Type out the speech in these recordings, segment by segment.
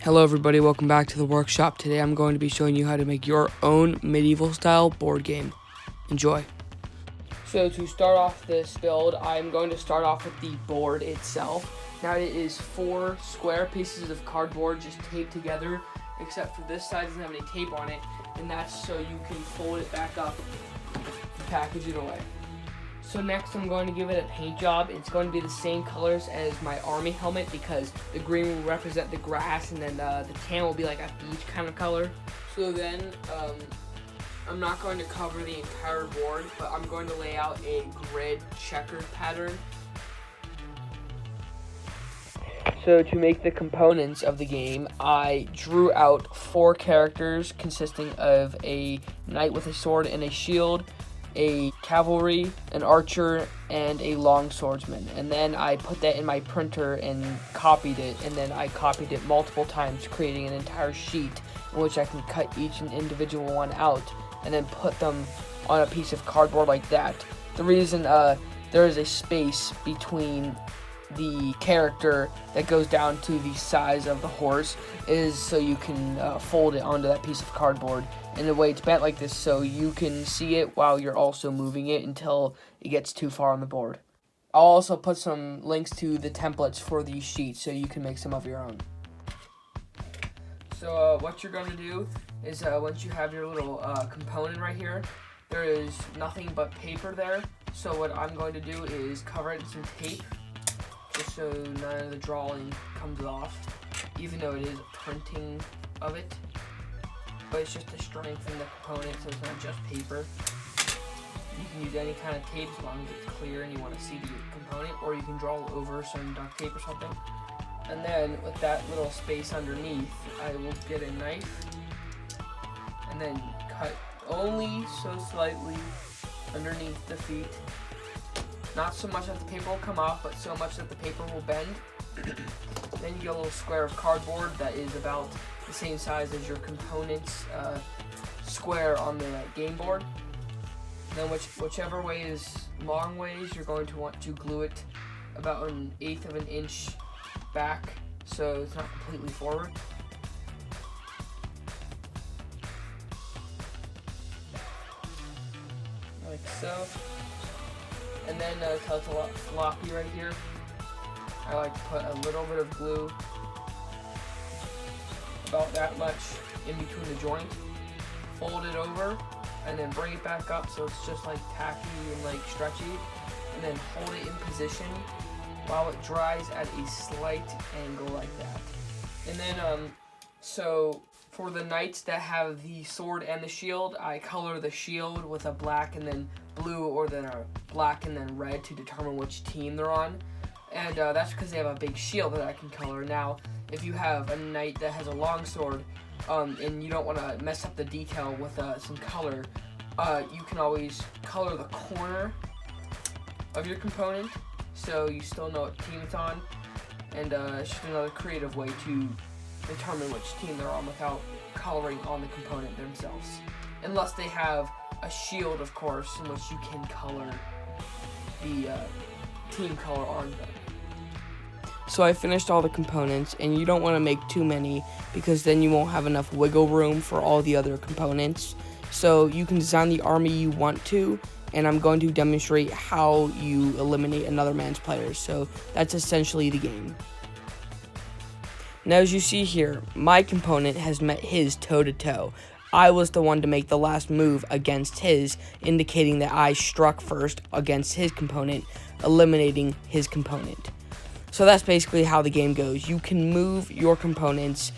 Hello everybody, welcome back to the workshop. Today I'm going to be showing you how to make your own medieval style board game. Enjoy. So to start off this build, I'm going to start off with the board itself. Now it is 4 square pieces of cardboard just taped together, except for this side doesn't have any tape on it, and that's so you can fold it back up and package it away. So next I'm going to give it a paint job. It's going to be the same colors as my army helmet because the green will represent the grass and then the tan will be like a beach kind of color. So then I'm not going to cover the entire board, but I'm going to lay out a grid checkered pattern. So to make the components of the game, I drew out 4 characters consisting of a knight with a sword and a shield, a cavalry, an archer, and a long swordsman. And then I put that in my printer and copied it, and then I copied it multiple times, creating an entire sheet in which I can cut each individual one out and then put them on a piece of cardboard like that. The reason there is a space between the character that goes down to the size of the horse is so you can fold it onto that piece of cardboard. And the way it's bent like this so you can see it while you're also moving it until it gets too far on the board. I'll also put some links to the templates for these sheets so you can make some of your own. So what you're going to do is once you have your little component right here, there is nothing but paper there. So what I'm going to do is cover it in some tape just so none of the drawing comes off, even though it is a printing of it. But it's just to strengthen the component so it's not just paper. You can use any kind of tape as long as it's clear and you want to see the component, or you can draw over some duct tape or something. And then with that little space underneath, I will get a knife and then cut only so slightly underneath the feet. Not so much that the paper will come off, but so much that the paper will bend. Then you get a little square of cardboard that is about the same size as your component's square on the game board. Then whichever way is long ways, you're going to want to glue it about 1/8 of an inch back so it's not completely forward. Like so. And then until it's a lot floppy right here, I like to put a little bit of glue, about that much, in between the joint, fold it over, and then bring it back up so it's just like tacky and like stretchy, and then hold it in position while it dries at a slight angle like that. And then so for the knights that have the sword and the shield, I color the shield with a black and then blue, or then a black and then red to determine which team they're on. And that's because they have a big shield that I can color. Now, if you have a knight that has a long sword, and you don't want to mess up the detail with some color, you can always color the corner of your component so you still know what team it's on. And it's just another creative way to determine which team they're on without coloring on the component themselves. Unless they have a shield, of course, in which you can color the team color on them. So I finished all the components, and you don't want to make too many because then you won't have enough wiggle room for all the other components. So you can design the army you want to, and I'm going to demonstrate how you eliminate another man's players. So that's essentially the game. Now, as you see here, my component has met his toe-to-toe. I was the one to make the last move against his, indicating that I struck first against his component, eliminating his component. So that's basically how the game goes. You can move your components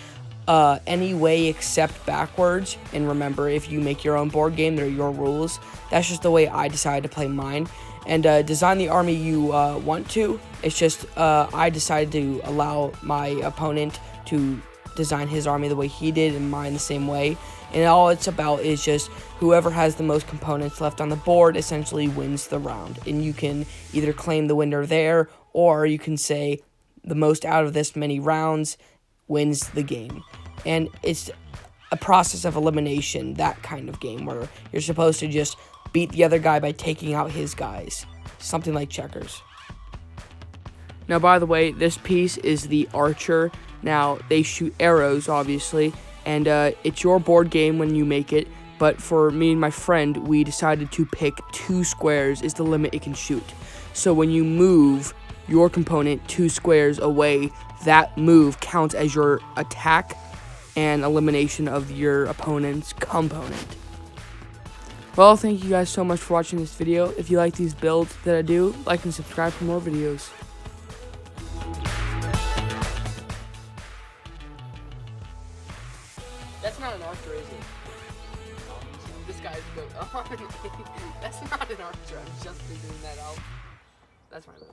any way except backwards. And remember, if you make your own board game, they're your rules. That's just the way I decided to play mine. And design the army you want to. It's just I decided to allow my opponent to design his army the way he did and mine the same way. And all it's about is just whoever has the most components left on the board essentially wins the round. And you can either claim the winner there, or you can say the most out of this many rounds wins the game. And it's a process of elimination, that kind of game, where you're supposed to just beat the other guy by taking out his guys. Something like checkers. Now, by the way, this piece is the archer Now, they shoot arrows, obviously, and it's your board game when you make it, but for me and my friend, we decided to pick 2 squares is the limit it can shoot. So when you move your component 2 squares away, that move counts as your attack and elimination of your opponent's component. Well, thank you guys so much for watching this video. If you like these builds that I do, like and subscribe for more videos. That's not an archer, is it? This guy's good. That's not an archer. I'm just figuring that out. That's my move.